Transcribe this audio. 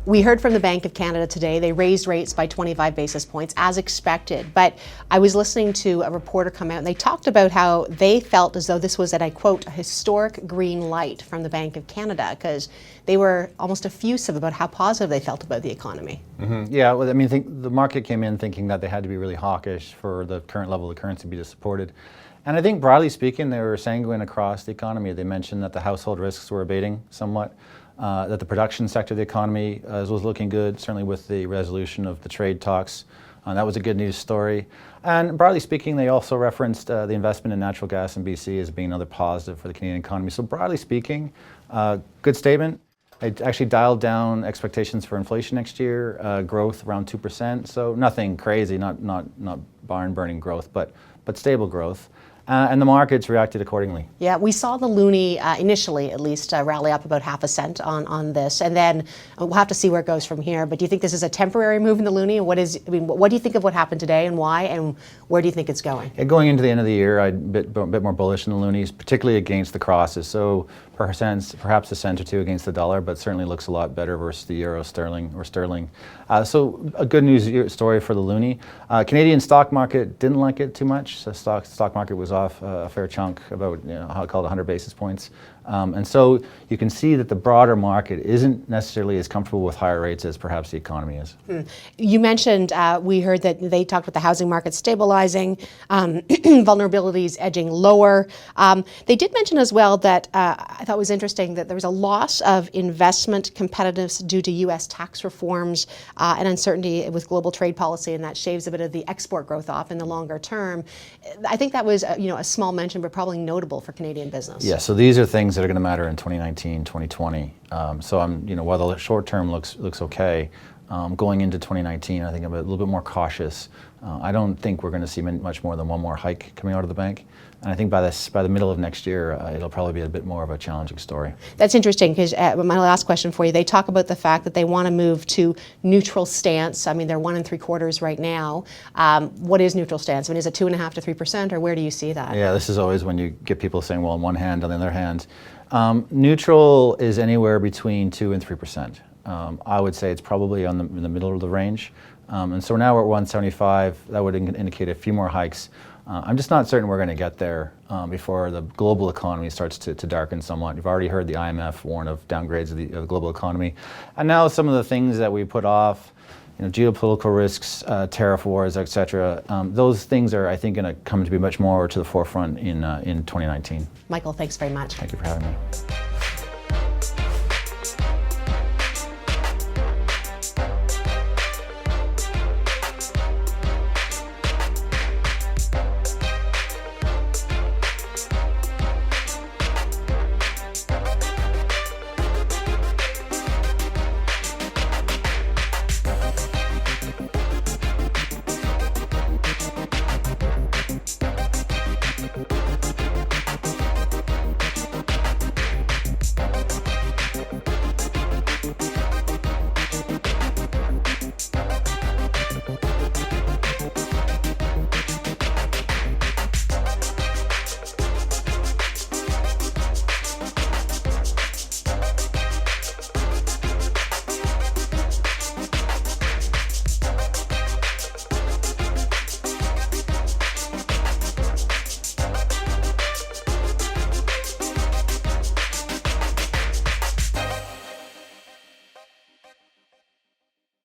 We heard from the Bank of Canada today. They raised rates by 25 basis points as expected. But I was listening to a reporter come out and they talked about how they felt as though this was, and I quote, a historic green light from the Bank of Canada, because they were almost effusive about how positive they felt about the economy. Mm-hmm. Yeah, well, I mean, the market came in thinking that they had to be really hawkish for the current level of the currency to be supported. And I think broadly speaking, they were sanguine across the economy. They mentioned that the household risks were abating somewhat, that the production sector of the economy was looking good, certainly with the resolution of the trade talks. That was a good news story. And broadly speaking, they also referenced the investment in natural gas in BC as being another positive for the Canadian economy. So broadly speaking, good statement. I actually dialed down expectations for inflation next year, growth around 2%. So nothing crazy, not barn-burning growth, but stable growth. And the markets reacted accordingly. Yeah, we saw the loonie initially, at least, rally up about half a cent on this, and then we'll have to see where it goes from here. But do you think this is a temporary move in the loonie? What do you think of what happened today, and why, and where do you think it's going? Yeah, going into the end of the year, I'm a bit more bullish in the loonies, particularly against the crosses. So perhaps a cent or two against the dollar, but certainly looks a lot better versus the euro, sterling, or sterling. So a good news story for the loonie. Canadian stock market didn't like it too much. So stock market was off a fair chunk, about how I call it 100 basis points. And so you can see that the broader market isn't necessarily as comfortable with higher rates as perhaps the economy is. You mentioned, we heard that they talked about the housing market stabilizing, vulnerabilities edging lower. They did mention as well that I thought was interesting that there was a loss of investment competitiveness due to U.S. tax reforms and uncertainty with global trade policy, and that shaves a bit of the export growth off in the longer term. I think that was a small mention, but probably notable for Canadian business. Yeah, so these are things that are going to matter in 2019, 2020. So while the short term looks okay, going into 2019, I think I'm a little bit more cautious. I don't think we're going to see much more than one more hike coming out of the bank. And I think by the middle of next year, it'll probably be a bit more of a challenging story. That's interesting, because my last question for you, they talk about the fact that they want to move to neutral stance. I mean, they're 1 3/4 right now. What is neutral stance? I mean, is it 2.5% to 3%, or where do you see that? Yeah, this is always when you get people saying, well, on one hand, on the other hand. Neutral is anywhere between 2% and 3%. I would say it's probably in the middle of the range. And so now we're at 175. That would indicate a few more hikes. I'm just not certain we're going to get there before the global economy starts to darken somewhat. You've already heard the IMF warn of downgrades of the global economy. And now some of the things that we put off, geopolitical risks, tariff wars, etc. Those things are, I think, going to come to be much more to the forefront in 2019. Michael, thanks very much. Thank you for having me.